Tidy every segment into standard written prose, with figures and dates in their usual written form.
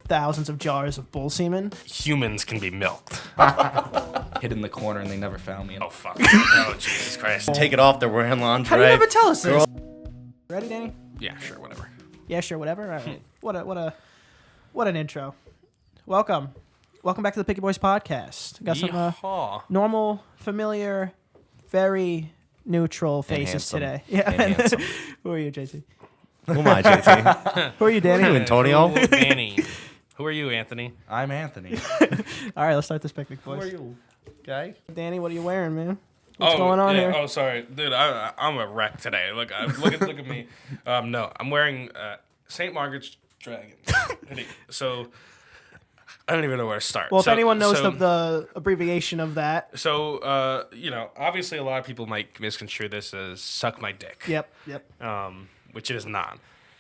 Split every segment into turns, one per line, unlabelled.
thousands of jars of bull semen.
Humans can be milked.
Hid in the corner and they never found me.
Oh, fuck. Oh, Jesus Christ.
Take it off. They're wearing lingerie.
How do you never tell us this? Ready, Danny?
Yeah, sure, whatever.
Yeah, sure, whatever. All right. What an intro. Welcome back to the Picky Boys podcast. Got some
Yeehaw.
normal, familiar, very neutral faces
handsome.
today. Yeah.
And handsome.
Who are you, JC?
Who am I, JT?
Who are you, Danny?
Who, Antonio?
Who, Danny. Who are you, Anthony?
I'm Anthony.
All right, let's start this picnic, boys.
Who are you, guy?
Danny, what are you wearing, man? What's going on here?
Oh, sorry, dude. I'm a wreck today. Look at me. No, I'm wearing St. Margaret's Dragon. So I don't even know where to start.
Well, if anyone knows the abbreviation of that.
So obviously a lot of people might misconstrue this as "suck my dick."
Yep.
Which it is not.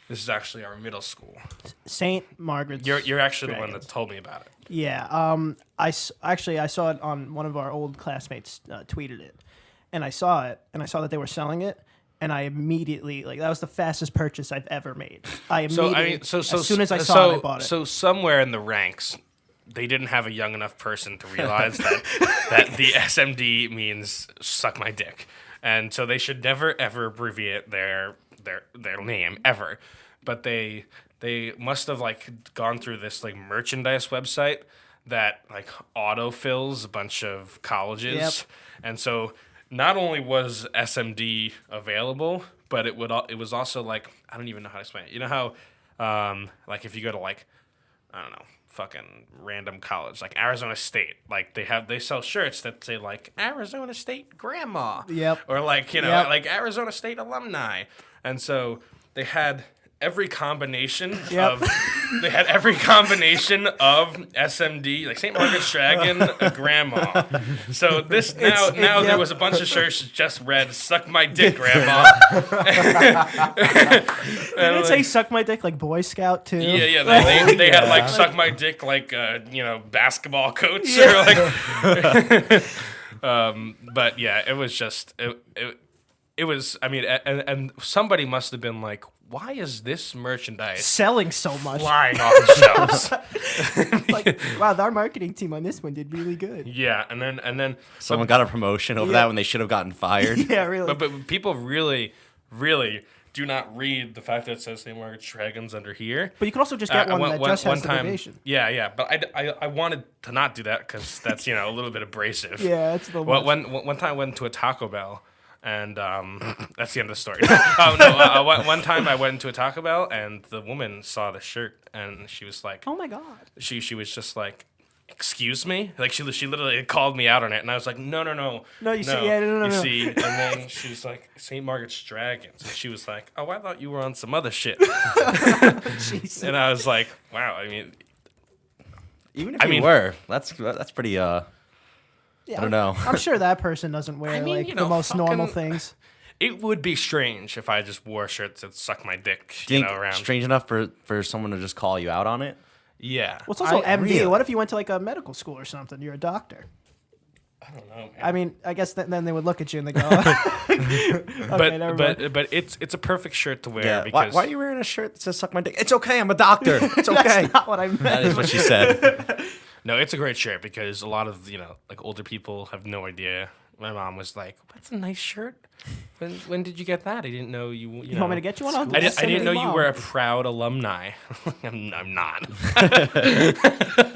This is actually our middle school.
St. Margaret's.
You're actually the one
Dragons.
that told me about it.
Yeah. I saw it on one of our old classmates tweeted it, and I saw it, and I saw that they were selling it, and I immediately that was the fastest purchase I've ever made. As soon as I saw it, I bought it.
So somewhere in the ranks, they didn't have a young enough person to realize that the SMD means suck my dick, and so they should never ever abbreviate their name ever. But they must have gone through this merchandise website that autofills a bunch of colleges.
Yep.
And so not only was SMD available, but it was also I don't even know how to explain it. You know how if you go to I don't know, fucking random college like Arizona State, they sell shirts that say Arizona State grandma.
Yep.
Or Arizona State alumni. And so they had every combination of SMD, St. Margaret's Dragon, a grandma. So this there was a bunch of shirts that just read "Suck my dick, grandma."
Did it say "suck my dick" like Boy Scout too?
Yeah. They had "Suck my dick" basketball coach but yeah, it was just it was. I mean, and somebody must have been like, why is this merchandise
selling so much,
flying off the shelves?
Wow, our marketing team on this one did really good.
Yeah, and then
Someone got a promotion over that when they should have gotten fired.
Yeah, really.
But people really, really do not read the fact that it says St. Margaret's Dragons under here.
But you can also just get one that just has the abbreviation.
Yeah. But I wanted to not do that because that's a little bit abrasive.
Yeah, it's the
one time I went to a Taco Bell. And that's the end of the story. One time I went into a Taco Bell and the woman saw the shirt and she was like,
"Oh my god!"
She was just like, "Excuse me?" She literally called me out on it, and I was like, "No."
No, you see, yeah, no.
You see, and then she was like, "St. Margaret's Dragons," and she was like, "Oh, I thought you were on some other shit." And I was like, "Wow." I mean,
Even if you were, that's pretty.
Yeah,
I don't know.
I'm sure that person doesn't wear the most normal things.
It would be strange if I just wore shirts that suck my dick,
Do you think
around.
strange enough for someone to just call you out on it?
Yeah.
Well, it's also MD.
really-
What if you went to a medical school or something? You're a doctor.
I don't know, man.
I mean, I guess then they would look at you and they go, okay, never mind.
but it's a perfect shirt to wear
Yeah.
because
Why are you wearing a shirt that says "suck my dick"? It's okay. I'm a doctor. It's okay.
That's not what I meant.
That is what she said.
No, it's a great shirt because a lot of older people have no idea. My mom was like, "That's a nice shirt. When did you get that? I didn't know you."
You want me to get you one?
I didn't know you were a proud alumni. I'm not.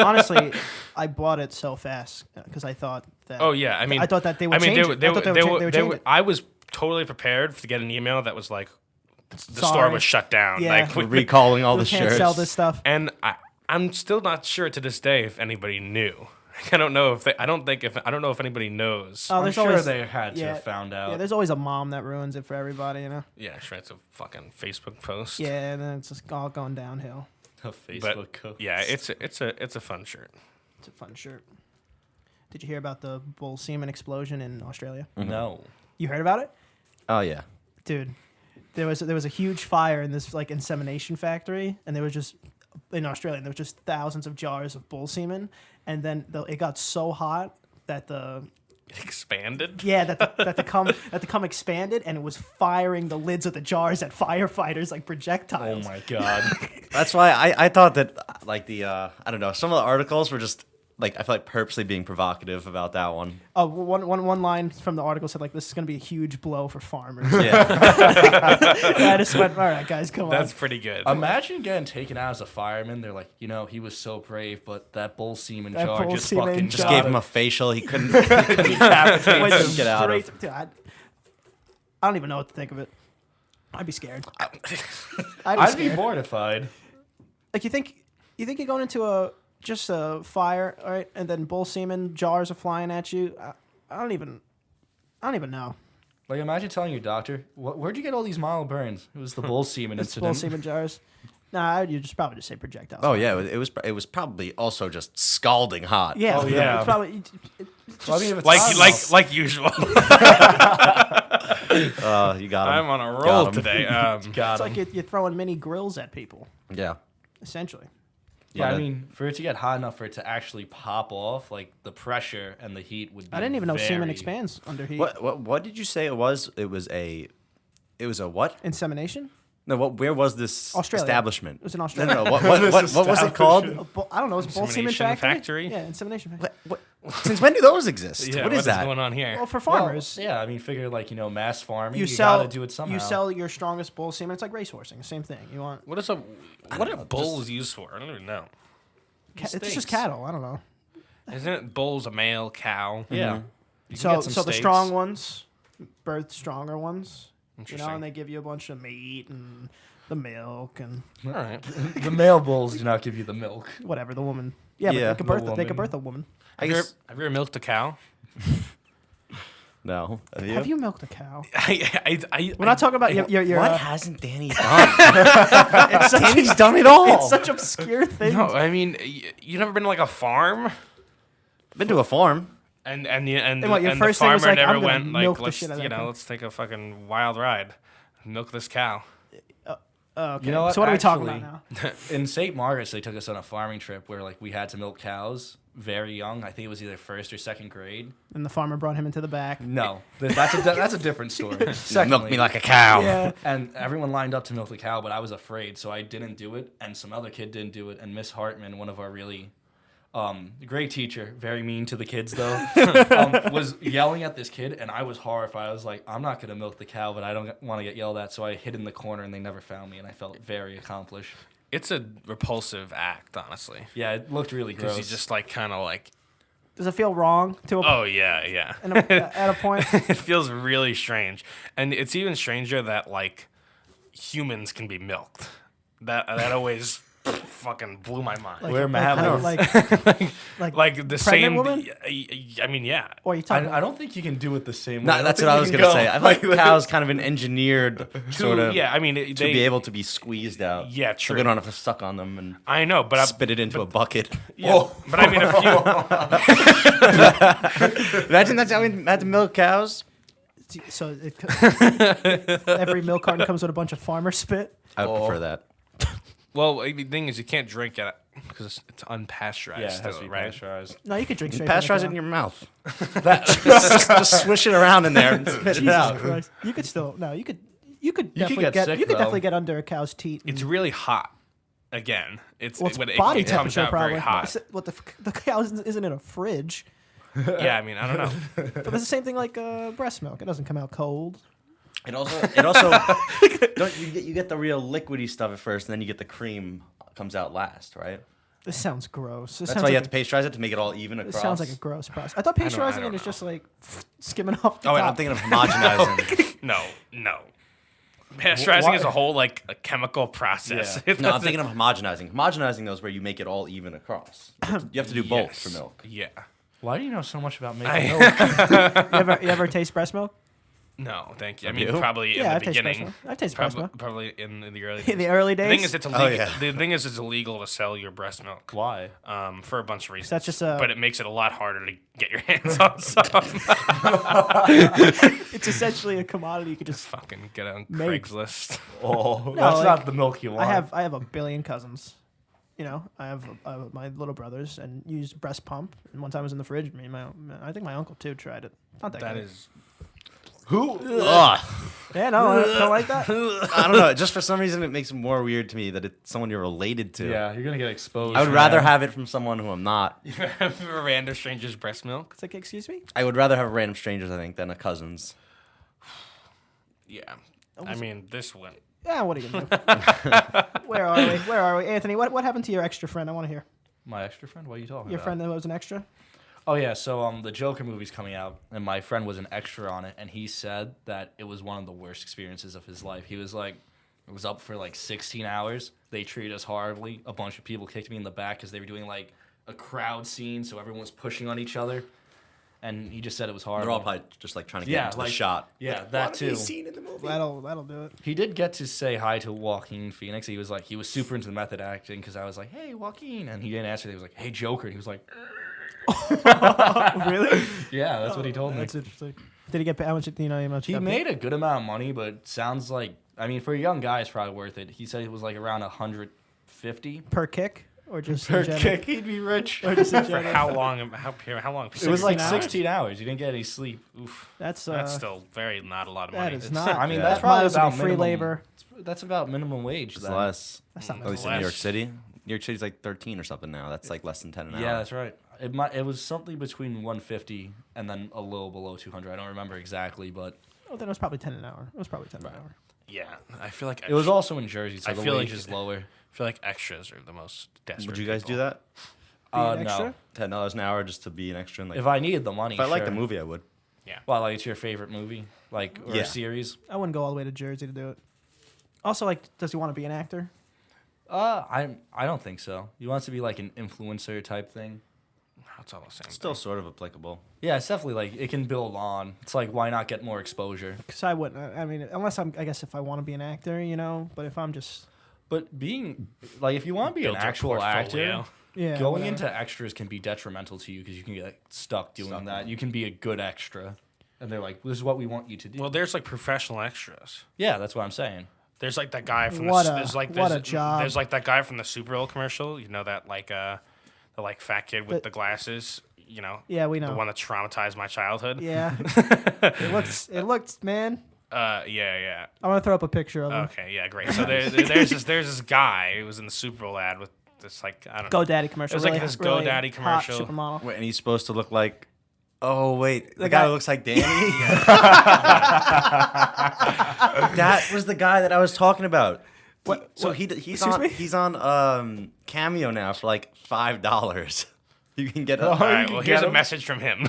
Honestly, I bought it so fast because I thought that.
Oh yeah, I mean,
I thought that they would change it. I thought they would change it.
I was totally prepared to get an email that was like, the store
Sorry.
was shut down.
Yeah.
We're recalling all the
We can't
shirts.
sell this stuff.
And I'm still not sure to this day if anybody knew. I don't know if anybody knows.
Oh,
I'm
there's
sure
always,
they had to have found out.
Yeah, there's always a mom that ruins it for everybody,
Yeah, sure. It's a fucking Facebook post.
Yeah, and then it's just all going downhill.
A Facebook code.
Yeah, it's a fun shirt.
It's a fun shirt. Did you hear about the bull semen explosion in Australia?
No.
You heard about it?
Oh yeah.
Dude, there was a huge fire in this insemination factory, and there was just in Australia, and there was just thousands of jars of bull semen, and then it got so hot that the
It expanded.
Yeah, that the cum expanded, and it was firing the lids of the jars at firefighters like
Oh
projectiles.
my god.
That's why I thought that like the I don't know, some of the articles were just like I feel like purposely being provocative about that one.
Oh, one line from the article said like, "This is going to be a huge blow for farmers."
Yeah.
I just went, "All right, guys, come
That's
on."
pretty good.
Imagine getting taken out as a fireman. They're like, he was so brave, but that bull semen
That
jar
bull
just
semen
fucking
Just
jar.
gave him a facial. He couldn't decapitate
Went
him, get out of.
straight- Dude, I don't even know what to think of it. I'd be scared.
I'd be mortified.
Like you think you're going into just a fire, all right, and then bull semen jars are flying at you. I don't even know.
Like, imagine telling your doctor, where'd you get all these mild burns? It was the bull semen
It's bull
incident.
semen jars. Nah, you just probably just say projectiles.
Oh yeah, it was probably also just scalding hot.
Yeah.
Oh, yeah.
It's probably.
Well, I mean, if it's
like
hot
like
enough-
like usual.
You got him.
I'm on a
Got
roll
him.
today.
got
It's like
'em.
you're throwing mini grills at people,
Yeah.
essentially.
Yeah, I
Love it.
mean, for it to get hot enough for it to actually pop off, like the pressure and the heat would be
I didn't even know semen
very-
expands under heat.
What did you say it was? It was a what?
Insemination?
No, where was this
Australia.
establishment?
It was in
No,
Australia.
no, no. What was it called?
I don't know. It's bull semen
Insemination
factory?
factory?
Yeah, insemination factory.
What, since when do those exist?
yeah,
what is that?
going on here?
Well, for
Well,
farmers,
yeah, I mean, figure like, mass farming,
you
you
sell
gotta do it somehow.
you sell your strongest bull semen. It's like racehorsing, same thing. You want
What are bulls used for? I don't even know.
it's just
Steaks.
cattle. I don't know.
Isn't it bulls a male cow?
Yeah. You can
So
get some
the
steaks.
strong ones birth stronger ones.
Interesting.
And they give you a bunch of meat and the milk and
All right.
The male bulls do not give you the milk.
whatever the woman. Yeah,
Yeah,
but they could
the
birth. They could
woman.
birth a woman.
I
Have you, ever,
guess
have you ever milked a cow?
no.
Have you milked a cow?
I
We're not talking about your
What hasn't Danny done? Danny's done it all.
It's such obscure things.
No, I mean, you never been to like a farm,
Been to a farm.
and
what, your
the
first thing was
farmer
like,
never
I'm gonna
went like,
milk the
let's
shit out of that cow.
let's take a fucking wild ride, milk this cow.
Okay.
You know what?
So what are we talking
Actually,
about now?
In St. Margaret's, they took us on a farming trip where like we had to milk cows very young. I think it was either first or second grade.
And the farmer brought him into the back.
No, that's a different story.
Milk
Secondly,
me like a cow.
Yeah.
and everyone lined up to milk the cow, but I was afraid, so I didn't do it. And some other kid didn't do it. And Miss Hartman, one of our really great teacher, very mean to the kids though, was yelling at this kid, and I was horrified. I was like, I'm not gonna milk the cow, but I don't want to get yelled at, so I hid in the corner, and they never found me, and I felt very accomplished.
It's a repulsive act, honestly,
Yeah, it looked really
because
gross.
you just like kind of like,
Does it feel wrong to a,
oh yeah,
at a point?
it feels really strange, and it's even stranger that like humans can be milked. That always fucking blew my mind.
We're
like,
mammals.
like
Like the
pregnant
same.
woman?
I mean, yeah.
Or you talking?
I don't think you can do it the same way.
No,
don't
that's
think
what I
you
was
can
gonna
go
say. I
like
think cow's kind of an engineered sort of
Yeah, I mean,
to
they
be able to be squeezed out.
Yeah,
So
true.
we don't have to suck on them and
I know, but
spit it into a bucket.
yeah, but I mean,
Imagine that's how we had to milk cows.
So every milk carton comes with a bunch of farmer spit.
I would prefer that.
well, the thing is, you can't drink it because it's unpasteurized.
Yeah, it has to
still,
be
right?
pasteurized.
No, you could drink straight. from the
Pasteurize it
cow.
in your mouth. just swish it around in there and spit it
Jesus
out.
Christ. You could still You could
could
definitely
get sick,
You could
though.
definitely get under a cow's teat.
It's really hot. Again, it's
Well, it's
when
body
it comes
temperature
out
probably.
very hot.
What the cow isn't in a fridge.
Yeah, I mean, I don't know.
But it's the same thing like breast milk. It doesn't come out cold.
It also don't you get the real liquidy stuff at first, and then you get the cream comes out last, right?
This sounds gross. This
That's
sounds
why you
like
have to pasteurize it to make it all even
It
across.
sounds like a gross process. I thought
I
pasteurizing
don't
it is
know.
just like skimming off the
Oh, wait,
top.
I'm thinking of homogenizing.
No. Pasteurizing
Why-
is a whole like a chemical process.
Yeah.
No, I'm thinking of homogenizing. Homogenizing those where you make it all even across. You have to do both for milk.
Yeah.
Why do you know so much about making
I-
milk?
You ever taste breast milk?
No, thank you. I
You
mean,
do?
probably
Yeah,
in
I've
the
tasted breast
beginning.
milk. I've tasted breast milk.
Probably in the early.
In the early
The
days.
thing is, it's illegal.
yeah.
The thing is, it's illegal to sell your breast milk.
Why?
For a bunch of reasons.
That's just
but it makes it a lot harder to get your hands on some.
It's essentially a commodity you could just.
Fucking get on
Make.
Craigslist.
Oh, that's
like,
not the milk you want.
I have a billion cousins. You know, I have my little brothers and used breast pump. And one time I was in the fridge. I think my uncle too tried it. Not that
That
good.
is.
Who? Ugh.
Yeah, no, I don't like that.
I don't know. Just for some reason, it makes it more weird to me that it's someone you're related to.
Yeah, you're gonna get exposed.
I would
for
rather
that.
have it from someone who I'm not.
You have a random stranger's breast milk?
It's like, excuse me.
I would rather have random strangers, I think, than a cousin's.
Yeah. I mean, this one.
Yeah, what are you gonna do? Where are we, Anthony? What happened to your extra friend? I want to hear.
My extra friend? What are you talking
Your
about?
friend that was an extra.
Oh yeah, so the Joker movie's coming out, and my friend was an extra on it, and he said that it was one of the worst experiences of his life. He was like, it was up for like 16 hours. They treated us horribly. A bunch of people kicked me in the back because they were doing like a crowd scene, so everyone was pushing on each other, and he just said it was horrible.
They're all probably just like trying to get
Yeah,
into
like-
the shot.
Yeah, that too.
in the movie. That'll do it.
He did get to say hi to Joaquin Phoenix. He was super into the method acting because I was like, "Hey, Joaquin," and he didn't answer. He was like, "Hey, Joker," and he was like,
Really?
"Yeah, that's what he told me."
That's interesting. Did he get paid? How much? Do you know how much?
He
got
made a good amount of money, but sounds like, I mean, for a young guy, it's probably worth it. He said it was like around 150
paid per kick or just
per
in general?
kick. He'd be rich.
Or just in
For
general?
how long? How long?
It was like
16 hours?
16 hours. You didn't get any sleep.
Oof.
That's
That's still very not a lot of
that
money.
is
It's-
not.
I mean,
Yeah.
that's
that might
probably
as well
about
be free
minimum.
labor.
That's about minimum wage.
It's
then.
less.
That's not
At
much.
least in New York City. New York City's like 13 or something now. That's like less than 10 an hour.
Yeah, that's right. It was something between 150 and then a little below 200. I don't remember exactly, but
Oh, then it was probably 10 an hour. It was probably 10 an hour.
Yeah, I feel like
it was also in Jersey, so
I
the
feel
wage
like-
is lower.
I feel like extras are the most desperate.
Would you guys do
people.
that?
Be an
No.
extra?
$10 an hour just to be an extra? In, like,
If I needed the money,
if I liked the
sure.
movie, I would.
Well, like it's your favorite movie, like or
Yeah.
a series.
I wouldn't go all the way to Jersey to do it. Also, like, does he want to be an actor?
I don't think so. He wants to be like an influencer type thing.
That's all the same.
Still sort of applicable.
Yeah, it's definitely like it can build on. It's like why not get more exposure?
Because I wouldn't. I mean, unless I guess if I want to be an actor, you know. But if I'm just,
But being like if you want to be
Build
an
your
actual actor,
portfolio.
yeah,
going
whatever.
into extras can be detrimental to you because you can get stuck doing
Stuck.
that. You can be a good extra, and they're like, "This is what we want you to do."
Well, there's like professional extras.
yeah, that's what I'm saying.
There's like that guy from
What
the,
a-
there's like
what
there's,
a job.
There's like that guy from the Super Bowl commercial. You know that like the like fat kid with
But-
the glasses. You know.
Yeah, we know.
The one that traumatized my childhood.
Yeah, it looks, man.
Yeah.
I want to throw up a picture of him.
Okay, yeah, great. So there's this guy who was in the Super Bowl ad with this like I don't know.
GoDaddy commercial.
It was like
really,
this
really
GoDaddy
hot
commercial.
supermodel.
Wait, and he's supposed to look like. Oh wait, the
The
guy
guy-
who looks like Danny. That was the guy that I was talking about.
What-
So
what-
he's
excuse
on
me?
he's on Cameo now for like $5. You can get.
All right,
you
well,
can
here's
get
a
him.
message from him.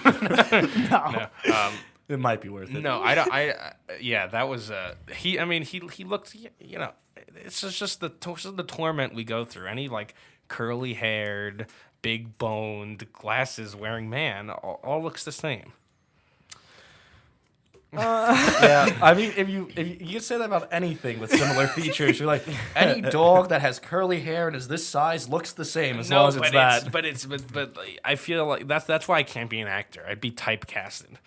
No.
It might be worth it.
No, I yeah, that was he. I mean, he looked. You know, it's just the torment we go through. Any like curly haired, big boned, glasses wearing man all looks the same.
Yeah, I mean, if you can say that about anything with similar features, you're like any dog that has curly hair and is this size looks the same as long as it's that.
But I feel like that's why I can't be an actor. I'd be typecasted.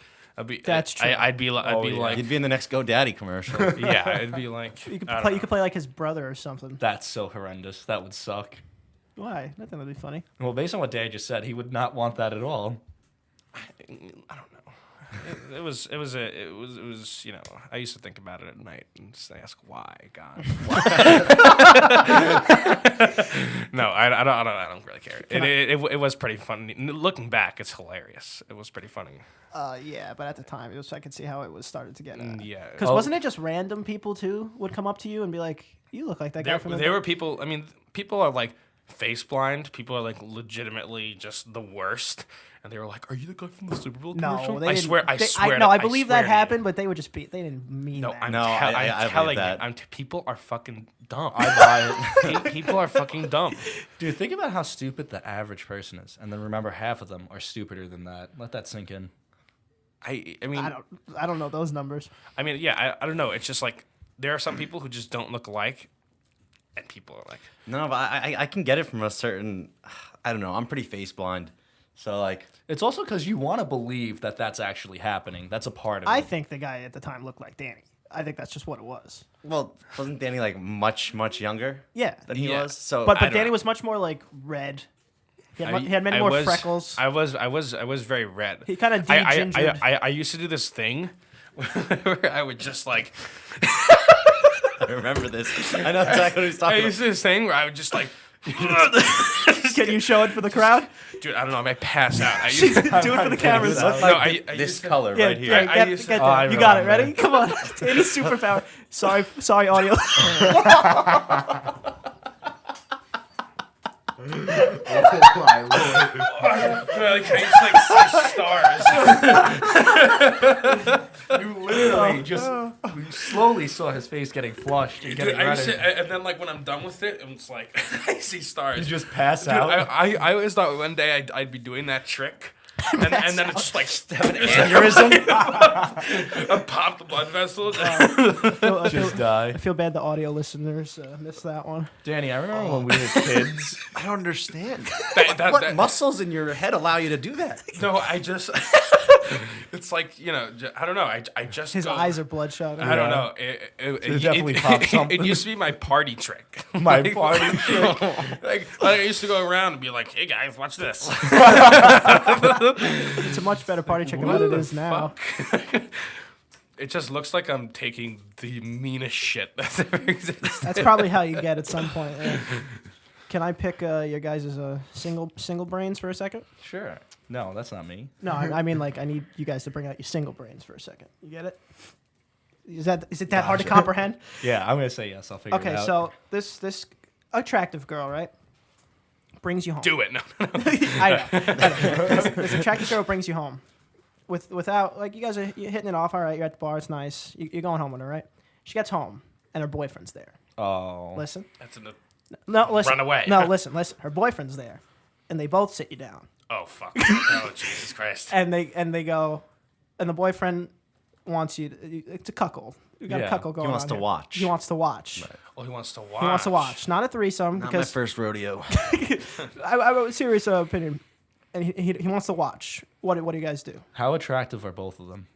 That's true.
I'd be like
You'd be in the next GoDaddy commercial.
yeah, it'd be like
You could
I don't
play.
know.
You could play like his brother or something.
That's so horrendous. That would suck.
Why? Nothing would be funny.
Well, based on what Dad just said, he would not want that at all.
I don't know. It was you know, I used to think about it at night and just ask why, God. Why? No, I don't really care. It was pretty funny. Looking back, it's hilarious. It was pretty funny.
Yeah, but at the time, it was. I could see how it was started to get.
Yeah.
Because wasn't it just random people too would come up to you and be like, "You look like that guy
There,
from the."
there were people. I mean, people are like face blind. People are like legitimately just the worst. And they were like, "Are you the guy from the Super Bowl commercial?"
No, they
I
didn't-
swear. I
they-
swear.
No,
to-
I believe
swear
that
to you.
happened, but they would just be. They didn't mean
No,
that.
I'm,
No, I
I'm
believe
telling
that.
you, people are fucking dumb.
I buy it.
People are fucking dumb.
Dude, think about how stupid the average person is, and then remember half of them are stupider than that. Let that sink in.
I mean,
I don't know those numbers.
I mean, yeah, I don't know. It's just like there are some people who just don't look alike, and people are like,
No, but I can get it from a certain. I don't know. I'm pretty face blind, so like.
It's also because you want to believe that that's actually happening. That's a part of
I
it.
think the guy at the time looked like Danny. I think that's just what it was.
Well, wasn't Danny like much younger
Yeah.
than he
Yeah.
was? So
But
don't
Danny
know.
was much more like red. He had many more freckles.
I was very red.
He kind of
I
de-gingered.
I used to do this thing where I would just like
I remember this. I know exactly what he's
I
talking
used
about.
to do this thing where I would just like
Can you show it for the crowd?
dude, I don't know, I might pass out. I used,
Do it for the cameras.
Look
No,
like
I
this
used to-
color
Yeah,
right here.
yeah,
I
get,
used-
get
oh,
that.
I
You got it.
remember.
Ready? Come on. Danny's superpower. Sorry, audio.
like, I used to like see stars.
You literally just slowly saw his face getting flushed and
Dude,
getting
I used
redder.
to, and then like when I'm done with it, it's like I see stars.
You just pass
Dude,
out.
I always thought one day I'd be doing that trick. And then it's just like
Aneurysm.
I pop the blood vessels.
I
just die.
feel bad the audio listeners missed that one.
Danny, I remember when we were kids.
I don't understand.
That-
what
that-
muscles in your head allow you to do that?
No, I just. It's like, you know, I don't know. I just.
His
go,
eyes are bloodshot.
I don't
Yeah.
know.
It definitely popped something.
It used to be my party trick.
My
Like-
party trick.
Like I used to go around and be like, "Hey guys, watch this."
It's a much better party trick than what it is now.
It just looks like I'm taking the meanest shit that's ever existed.
That's probably how you get at some point. Yeah. Can I pick your guys' single brains for a second?
Sure. No, that's not me.
No, I mean like I need you guys to bring out your single brains for a second. You get it? Is it that hard to comprehend?
Yeah, I'm gonna say yes. I'll figure it
Okay,
out.
so this attractive girl, right, brings you home.
Do it. No.
I know. This attractive girl brings you home, without like you guys are you're hitting it off. All right, you're at the bar. It's nice. You're going home with her, right? She gets home and her boyfriend's there.
Oh.
Listen.
That's
No, listen.
Run away.
No, listen. Her boyfriend's there, and they both sit you down,
Oh fuck. Oh Jesus Christ.
and they go, and the boyfriend wants you. It's a cuckold. You got
Yeah.
a cuckold going on.
wants to
here.
watch.
He wants to watch.
Oh, he wants to watch.
He wants to watch, not a threesome.
Not my
because
first rodeo.
I have a serious opinion, and he wants to watch. What do you guys do?
How attractive are both of them?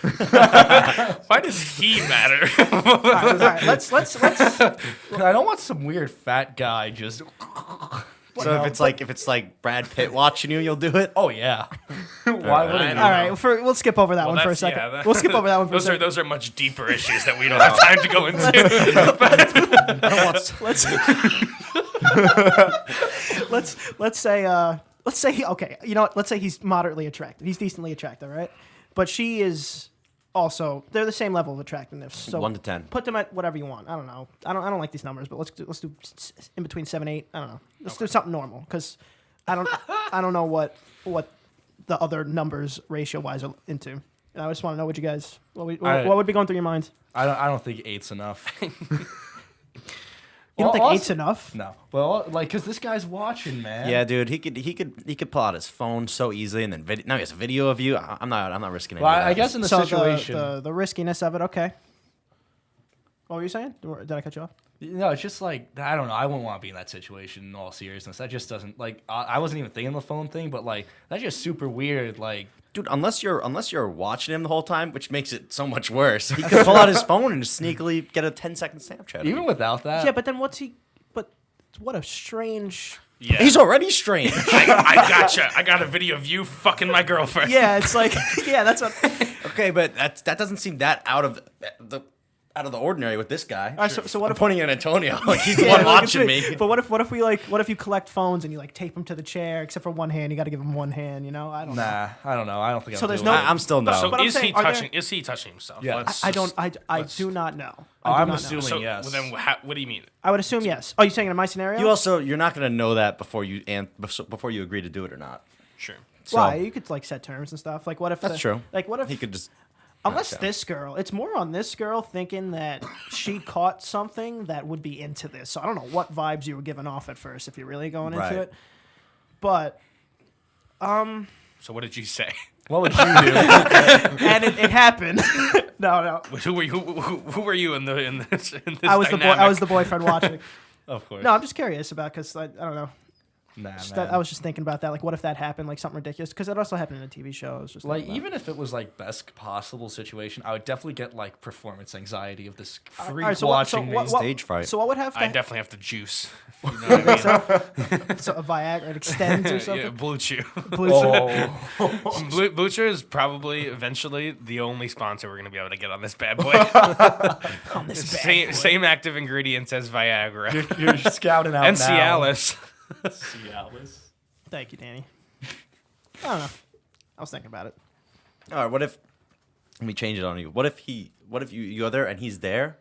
Why does he matter?
All right, let's.
I don't want some weird fat guy just.
So if it's like Brad Pitt watching you, you'll do it.
Oh yeah. Why wouldn't
I
you?
don't
All right,
know.
we'll skip over that
Well,
one for a
that's-
second.
yeah, that-
We'll skip over that one for a second.
Those are much deeper issues that we don't have time to go into.
Let's say okay, you know what? Let's say he's moderately attractive. He's decently attractive, right? But she is also they're the same level of attractiveness. So
1 to 10.
Put them at whatever you want. I don't know. I don't like these numbers, but let's do in between 7, 8. I don't know. Let's do something normal because I don't know what the other numbers ratio wise are into. And I just want to know what you guys what would be going through your minds.
I don't think 8's enough.
You don't
Well,
think 8's enough?
No. Well, like, cause this guy's watching, man.
Yeah, dude, he could pull out his phone so easily, and then now he has a video of you. I'm not risking it.
Well, I guess in the
So
situation.
the riskiness of it, okay. What were you saying? Did I cut you off?
No, it's just like I don't know. I wouldn't want to be in that situation. In all seriousness, that just doesn't like. I wasn't even thinking the phone thing, but like that's just super weird. Like,
dude, unless you're watching him the whole time, which makes it so much worse. He could pull out his phone and just sneakily get a 10-second Snapchat.
even without that,
Yeah, but then what's he? But what a strange.
Yeah.
He's already strange.
I gotcha. I got a video of you fucking my girlfriend.
Yeah, it's like yeah, that's what.
Okay, but that doesn't seem that out of the ordinary with this guy.
All right, so what
I'm
if
pointing at Antonio like he's the
yeah,
one
like,
watching me.
But what if you collect phones and you like tape them to the chair, except for one hand, you got to give him one hand, you know? I don't know.
nah, I don't know. I don't think.
So
I'm
there's
doing
no-
it.
I'm still no.
So
But I'm
is
saying,
he
are there-
touching? Is he touching himself?
Yeah.
Let's
I don't.
just-
I
let's-
do not know.
I'm
I do not know.
assuming
So
yes.
well, then, what do you mean?
I would assume yes. Oh, you saying in my scenario?
You're not gonna know that before you agree to do it or not.
Sure.
So
Why? You could like set terms and stuff. Like what if
that's true.
Like what if
He could just
unless
knock
this girl, it's more on this girl thinking that she caught something that would be into this. So I don't know what vibes you were giving off at first if you're really going
Right.
into it. But
So what did you say?
What would you do?
and it happened. no.
Who were you? Who were you in this?
I was
dynamic?
the boyfriend watching.
of course.
No, I'm just curious about because I don't know.
Nah,
I was just thinking about that. Like, what if that happened? Like something ridiculous? Because it also happened in a TV show. I was just
like
thinking about
even if it was like best possible situation, I would definitely get like performance anxiety of this freak
Alright, so
watching me.
Stage fright.
So what would have to?
I definitely have to juice. If you know what I mean?
so a Viagra, it extends or something.
Yeah, Blue Chew.
Oh,
Blue Chew is probably eventually the only sponsor we're gonna be able to get on this bad boy.
On this bad
same
boy.
same active ingredients as Viagra
you're scouting out
and
now.
Cialis.
Cialis.
Thank you, Danny. I don't know. I was thinking about it.
All right, what if? Let me change it on you. What if you go there and he's there,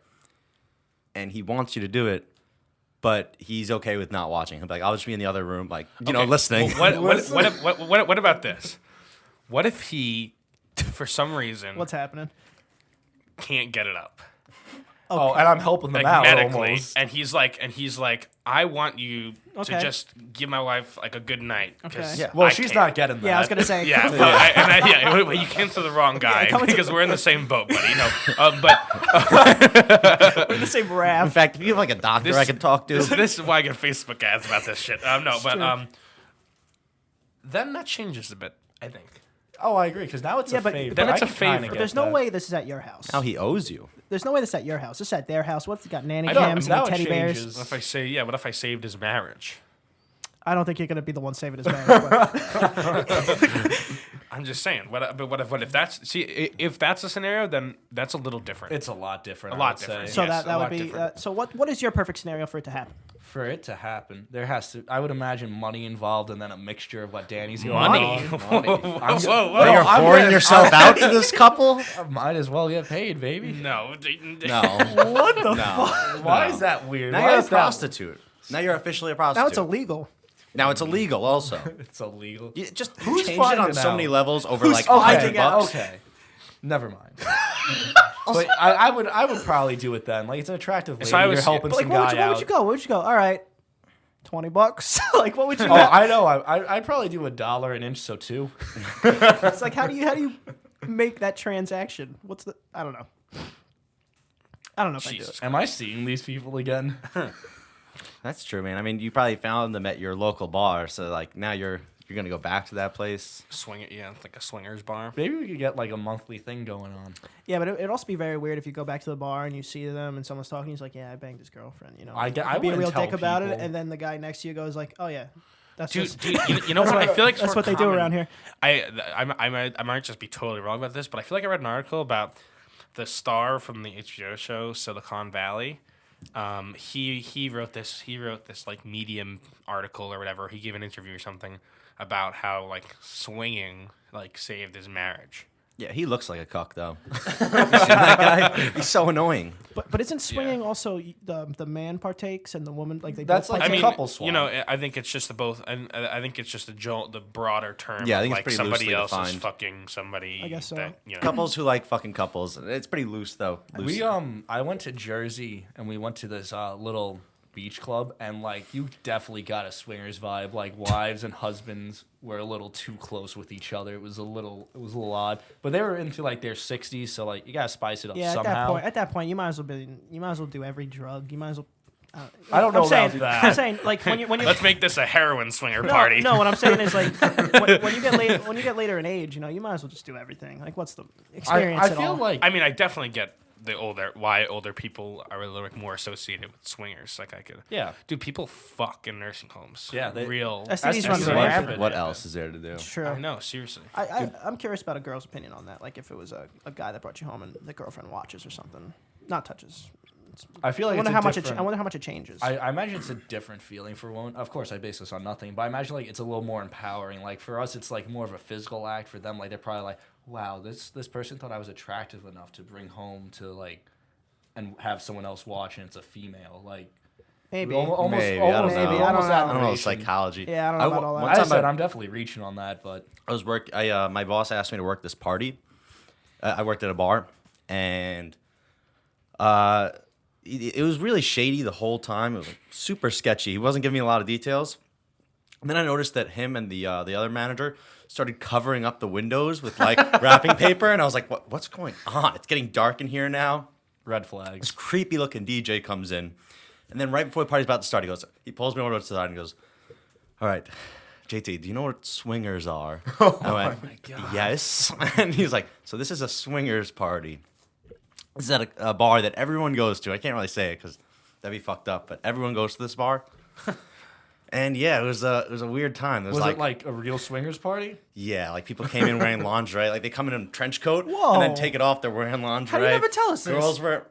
and he wants you to do it, but he's okay with not watching. He'll be like, I'll just be in the other room, like
Okay,
listening.
well, what about this? What if he, for some reason,
What's happening?
can't get it up?
Oh, and I'm helping them
Like
out
medically,
almost.
and he's like, I want you
Okay.
to just give my wife like a good night. 'cause
Okay.
Yeah.
Well,
I
she's
can't.
not getting that.
Yeah, I was gonna say.
Yeah, but well, you came to the wrong guy
come to-
because we're in the same boat, buddy. No, but
We're in the same raft.
In fact, if you have like a doctor
This-
I can talk to,
this is why I get Facebook ads about this shit. No, but
true.
then that changes a bit. I think.
Oh, I agree. Because now it's
Yeah,
a
but-
favor.
Then it's
I
a
can kinda
favor.
get
There's no
that.
way this is at your house.
now he owes you.
There's no way this is at your house. This is at their house. What's it got? Nanny
I know,
cams
now
and
it
teddy bears.
changes.
What if I say, yeah? What if I saved his marriage?
I don't think you're gonna be the one saving his marriage. But
I'm just saying. What if that's if that's a scenario, then that's a little different.
It's a lot different.
A
I
lot
would
different.
say.
so
Yes,
that
a
would
lot
be.
different.
So what is your perfect scenario for it to happen?
For it to happen, there has to. I would imagine money involved, and then a mixture of what Danny's going
Money.
on.
Whoa, whoa,
I'm-
whoa.
No,
You're
I'm
pouring
getting-
yourself out to this couple?
Might as well get paid, baby.
No.
No.
What the
No.
Why
No.
is that weird?
Now
Why
you're a
is that-
prostitute. Now you're officially a prostitute.
Now it's illegal.
Now it's illegal also.
It's illegal.
You just
Who's
change it on
finding
so
out?
many levels over
Who's
like
finding
$100.
Okay. Never mind. But I would probably do it then. Like it's an attractive lady.
So I was-
You're helping
But like,
some
where
guy
would
out.
you go? Where'd you go? All right, $20. Like, what would you?
Oh, I know. I'd probably do $1 an inch, so two.
It's like, how do you make that transaction? What's the? I don't know. I don't know if I do
Jesus.
it.
Am I seeing these people again?
That's true, man. I mean, you probably found them at your local bar, so like now you're gonna go back to that place.
Swing it, yeah, like a swingers bar.
Maybe we could get like a monthly thing going on.
Yeah, but it'd also be very weird if you go back to the bar and you see them and someone's talking. He's like, "Yeah, I banged his girlfriend." You know,
I
You be a
wouldn't
real
tell
dick about it,
people.
and then the guy next to you goes like, "Oh yeah, that's
Dude,
just,
you know what? I feel like it's
that's
more
what they do
common.
around here."
I might just be totally wrong about this, but I feel like I read an article about the star from the HBO show Silicon Valley. He wrote this like Medium article or whatever. He gave an interview or something about how like swinging like saved his marriage.
Yeah, he looks like a cuck though. You seen that guy? He's so annoying.
But isn't swinging also the man partakes and the woman like they?
That's
both
like
I
a
partake?
mean,
couple swap.
you know, I think it's just the both. I think it's just the broader term.
Yeah, I
of,
think it's
like
pretty
somebody
loosely
else is
defined.
fucking somebody.
I guess so.
That, you know,
Couples who like fucking couples. It's pretty loose though.
We I went to Jersey and we went to this little beach club and like you definitely got a swingers vibe. Like wives and husbands were a little too close with each other. It was a little odd. But they were into like their 60s, so like you gotta spice it up
Yeah,
somehow.
at that point, you might as well do every drug. You might as well.
I don't know
I'm saying,
about that.
I'm saying like when you
let's make this a heroin swinger
no,
party.
no, what I'm saying is like when you get later in age, you know, you might as well just do everything. Like, what's the experience?
I
at
feel
all?
like
I mean, I definitely get why older people are a little bit more associated with swingers. Like I could,
yeah.
dude, people fuck in nursing homes.
Yeah, they-
real.
STDs run
STDs
the
are
rampant.
rampant.
What else is there to do?
True.
I know, seriously.
I'm curious about a girl's opinion on that. Like, if it was a guy that brought you home and the girlfriend watches or something, not touches.
I feel
I
like
wonder
it's
how
a
much
different-
I wonder how much it changes.
I imagine it's a different feeling for women. Of course, I base this on nothing, but I imagine like it's a little more empowering. Like for us, it's like more of a physical act. For them, like they're probably like, "Wow, this person thought I was attractive enough to bring home to like, and have someone else watch, and it's a female." Like
Maybe.
almost,
Maybe, I don't
almost,
know.
Maybe, I don't
almost
know.
I don't know
admiration.
psychology.
Yeah, I don't know about all that.
One
I
time
said I'm definitely reaching on that, but
I was my boss asked me to work this party. I worked at a bar, and it was really shady the whole time. It was like super sketchy. He wasn't giving me a lot of details. And then I noticed that him and the other manager started covering up the windows with like wrapping paper, and I was like, "What's going on? It's getting dark in here now."
red flags.
This creepy looking DJ comes in, and then right before the party's about to start, he pulls me over to the side and goes, all right, JT, do you know what swingers are? I went, yes. And he's like, so this is a swingers party. This is at a bar that everyone goes to. I can't really say it because that'd be fucked up, but everyone goes to this bar. And yeah, it was a weird time.
Was it like a real swingers party?
Yeah, like people came in wearing lingerie. Like they come in a trench coat
Whoa.
and then take it off. They're wearing lingerie.
How do you never tell us this?
Girls were.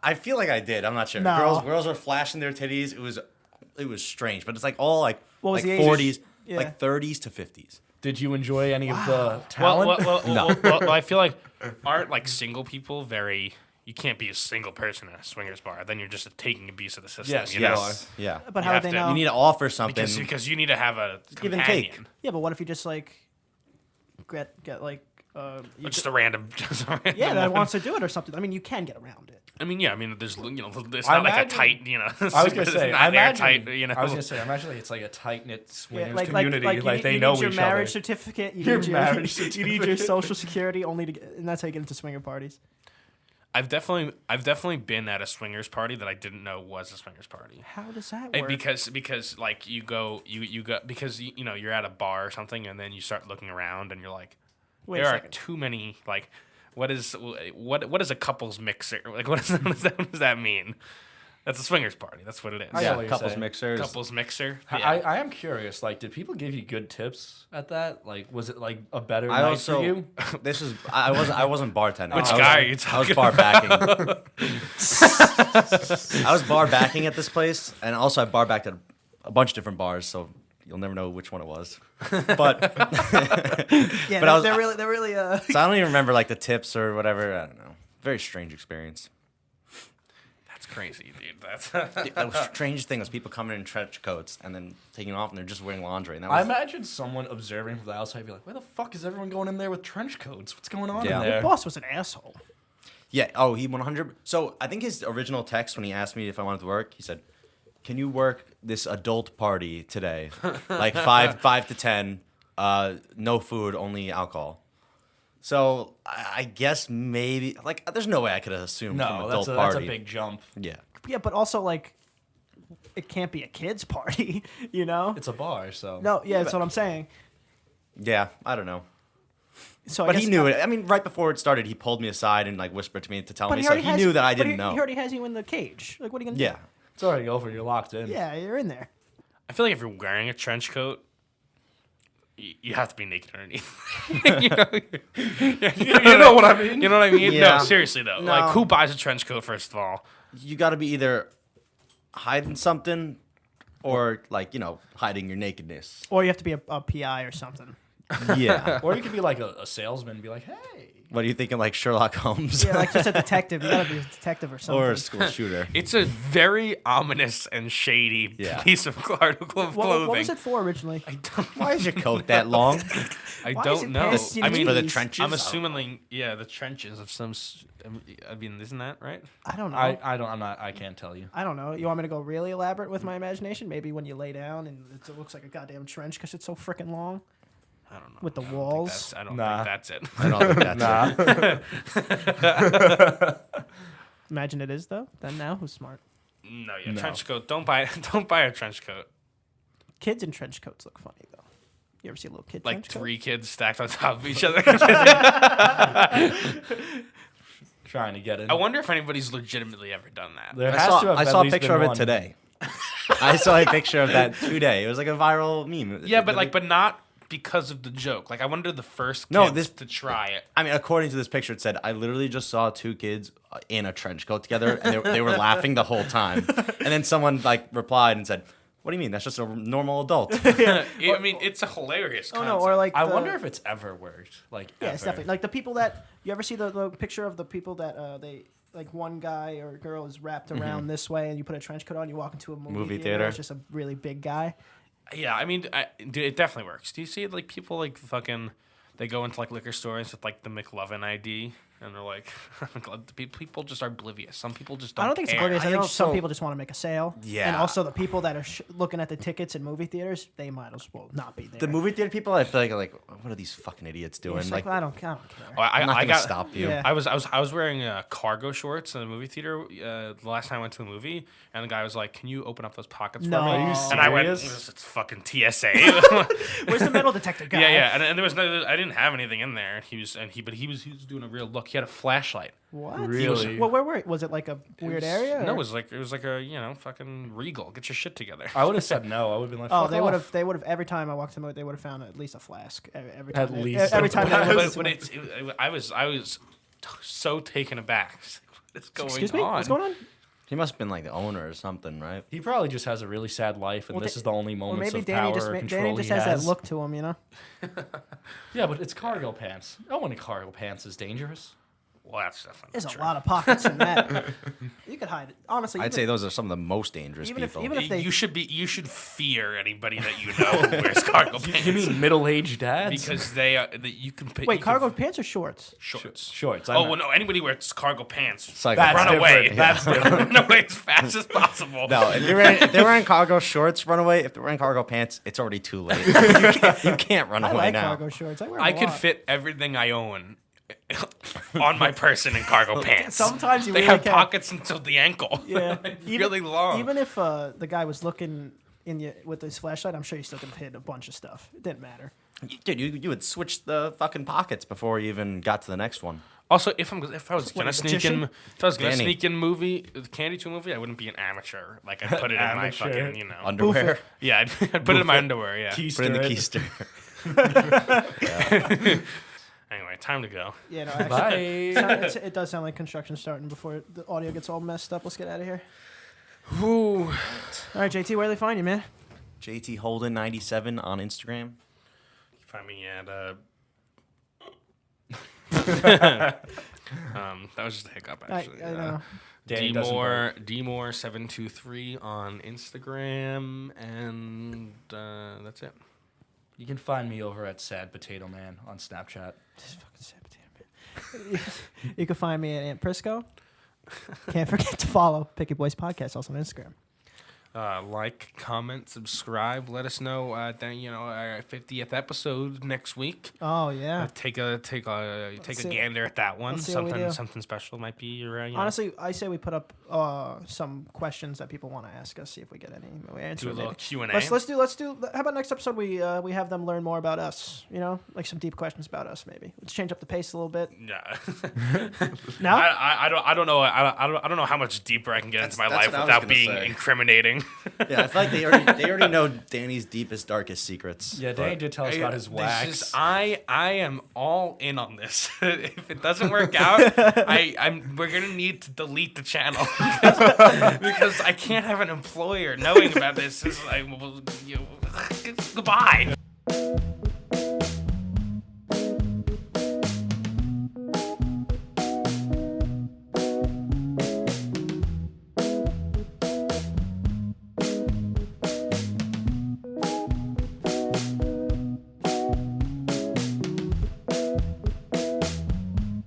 I feel like I did. I'm not sure.
No.
Girls were flashing their titties. It was strange, but it's like all like
What was
like
the
40s,
ages? Yeah.
like 30s to 50s.
Did you enjoy any of the
Well,
talent?
well, I feel like aren't like single people very. You can't be a single person at a swingers bar. Then you're just taking abuse of the system.
Yes,
you know?
yes.
Yeah.
But
You
how
have
would they
to-
know?
You need to offer something.
Because you need to have a
Give and
companion.
take.
Yeah, but what if you just like get like you
Just a random.
yeah, that wants to do it or something. I mean, you can get around it.
I mean, yeah. I mean, there's it's
I
not like a
imagine-
tight. You know.
I was gonna say,
not
I imagine.
airtight, you know.
I was gonna say, I imagine like it's like a tight knit swingers
Yeah, like
community.
like,
Like,
you,
they
you
know
need your
each
marriage
other.
certificate. You
Your
need
marriage
you need your
certificate.
social security only to get, and that's how you get into swinger parties.
I've definitely been at a swingers party that I didn't know was a swingers party.
How does that
And
work?
because like you go because you know you're at a bar or something and then you start looking around and you're like
Wait a
there are
second.
too many like what is a couples mixer like what does that mean? That's a swingers party. That's what it is.
I know
Yeah,
what you're
couples
saying.
mixers.
Couples mixer.
I am curious. Like, did people give you good tips at that? Like, was it like a better
I
night
also
for you?
this was I wasn't bartending.
Which
I was-
guy are you
I was
talking
bar backing. I was bar backing at this place, and also I bar backed at a bunch of different bars, so you'll never know which one it was. But
yeah,
but I was-
they're really
so I don't even remember like the tips or whatever. I don't know. Very strange experience.
That's crazy, dude. That's
The strange thing was people coming in trench coats and then taking it off, and they're just wearing lingerie. And that
I
was,
imagine someone observing from the outside be like, "Where the fuck is everyone going in there with trench coats? What's going on
Yeah.
in
the
there?"
boss was an asshole.
yeah. Oh, he 100. So I think his original text when he asked me if I wanted to work, he said, "Can you work this adult party today, like 5 to 10, no food, only alcohol." So I guess maybe like there's no way I could have assumed from
No,
adult
that's
party.
a big jump.
Yeah.
Yeah, but also like, it can't be a kids' party, you know?
It's a bar, so
No, yeah, that's what I'm saying.
Yeah, I don't know.
So I
But he
guess-
knew it. I mean, right before it started, he pulled me aside and like whispered to me to tell
But
me.
he
So
already
he
has
knew
you-
that I
but
didn't
he
know.
already has you in the cage. Like, what are you gonna
Yeah.
do?
it's already over. You're locked in.
Yeah, you're in there.
I feel like if you're wearing a trench coat, you have to be naked underneath. you know
what I mean?
You know what I mean?
Yeah.
No, seriously though.
No.
Like, who buys a trench coat first of all?
You got to be either hiding something or like hiding your nakedness.
Or you have to be a PI or something.
Yeah.
Or you could be like a salesman and be like, "Hey."
What are you thinking, like Sherlock Holmes?
Yeah, like just a detective. You gotta be a detective or something.
Or a school shooter.
It's a very ominous and shady
Yeah.
piece of article of clothing.
what was it for originally?
I don't.
Why is your coat that long?
I
Why is
don't
it
know.
past your
I mean,
for the
knees?
trenches.
I'm assuming, yeah, the trenches of some. I mean, isn't that right?
I don't know.
I can't tell you.
I don't know. You want me to go really elaborate with my imagination? Maybe when you lay down and it looks like a goddamn trench because it's so freaking long
I don't know.
with the
I don't think
walls.
I don't
Nah.
think that's it.
I don't think that's it.
Imagine it is though. Then now who's smart?
No, yeah,
No.
trench coat. Don't buy a trench coat.
Kids in trench coats look funny though. You ever see a little kid
Like
trench coat?
3 kids stacked on top of each other.
Trying to get in.
I wonder if anybody's legitimately ever done that.
There
I
has
saw,
to have
I
at
saw a
least
picture
been
of it
one.
today. I saw a picture of that today. It was like a viral meme.
Yeah, but not because of the joke. Like I wonder the first kids
No, this-
to try it.
I mean, according to this picture, it said, I literally just saw 2 kids in a trench coat together, and they were laughing the whole time. And then someone like replied and said, "What do you mean? That's just a normal adult."
I mean, it's a hilarious
Oh
concept.
no, or like
I
the-
wonder if it's ever worked. Like,
Yeah,
ever.
it's definitely like the people that you ever see the picture of the people that they like one guy or girl is wrapped around this way and you put a trench coat on, you walk into a movie theater. It's just a really big guy.
Yeah, I mean, dude, it definitely works. Do you see like people like fucking? They go into like liquor stores with like the McLovin ID, And they're like, people just are oblivious. Some people just don't
I don't think it's
care.
oblivious. I think some
also-
people just want to make a sale.
Yeah.
And also the people that are looking at the tickets in movie theaters, they might as well not be there.
The movie theater people, I feel like are like, what are these fucking idiots doing?
It's
Like,
like, I don't care.
I'm not
I
gonna
got
stop you.
Yeah.
I was wearing cargo shorts in the movie theater the last time I went to the movie, and the guy was like, "Can you open up those pockets
No.
for me?"
Are you
And I went,
serious?
"It's fucking TSA."
Where's the metal detector guy?
Yeah, and there was no, I didn't have anything in there. And he was doing a real look. He had a flashlight.
What?
Really?
Well, where were was it like a weird area?
No,
or-
it was like a fucking Regal. Get your shit together.
I would have said no. I would have been like,
Oh,
fuck
they
off.
would have every time I walked to the movie, they would have found at least a flask every time.
At least
every
a
time. They
but
looked-
I was so taken aback. What's going
Excuse me,
on?
what's going on?
He must have been like the owner or something, right?
He probably just has a really sad life, and
Well,
this
da-
is the only
Or
moments
maybe
of
Danny
power
just
or
ma-
control
Danny just
he
has
has.
that look to him, you know.
Yeah, but it's cargo pants. No one in cargo pants is dangerous.
Well, that's definitely
There's
true.
a lot of pockets in that. You could hide it. Honestly,
I'd
even-
say those are some of the most dangerous
even if-
people.
even if they-
You should fear anybody that you know who wears cargo pants.
You mean middle-aged dads?
because they you can pick.
wait,
you
cargo
can,
pants or shorts?
shorts.
Shorts.
Oh well, no. Anybody who wears cargo pants.
It's like,
That's
Run away.
different. That's different.
Run away as fast as possible.
no, if they're wearing cargo shorts, run away. If they're wearing cargo pants, it's already too late. You can't run
I
away
like
now.
cargo shorts. I wear 'em
I
a
could
lot.
fit everything I own on my person in cargo pants.
Sometimes you
they
really
have
can.
pockets until the ankle.
Yeah,
really long.
Even if the guy was looking in you with his flashlight, I'm sure you still could have hit a bunch of stuff. It didn't matter.
Dude, you would switch the fucking pockets before you even got to the next one.
Also, if I was
What,
gonna
a
sneak in,
magician?
the Candy 2 movie, I wouldn't be an amateur. Like I'd put it in my
Amateur.
fucking,
Underwear.
Yeah, I'd put it in my underwear. Yeah.
Put in the keister.
Anyway, time to go.
Yeah, no, actually,
Bye.
it does sound like construction starting before the audio gets all messed up. Let's get out of here.
Whew.
All right, JT, where do they find you, man?
JT Holden 97 on Instagram.
Find me at that was just a hiccup actually.
I know.
Danny doesn't vote.
Dmore723 on Instagram, and that's it.
You can find me over at Sad Potato Man on Snapchat.
This fucking sad potato man. You can find me at Aunt Prisco. Can't forget to follow Picky Boys Podcast also on Instagram.
Like, comment, subscribe. Let us know our 50th episode next week.
Oh yeah.
Take a
see-
gander at that one.
let's see what we do.
Something special might be.
Honestly, I say we put up some questions that people want to ask us. See if we get any answers.
do a little
maybe.
Q&A.
Let's do. How about next episode we have them learn more about us? You know, like some deep questions about us. Maybe let's change up the pace a little bit.
Yeah.
No.
I don't know. I don't know how much deeper I can get into my
That's
life
what I was
without
gonna
being
say.
incriminating.
Yeah, I feel like they already know Danny's deepest, darkest secrets.
Yeah, Danny did tell us about his wax.
I am all in on this. If it doesn't work out, we're gonna need to delete the channel because I can't have an employer knowing about this. It's like, well, goodbye.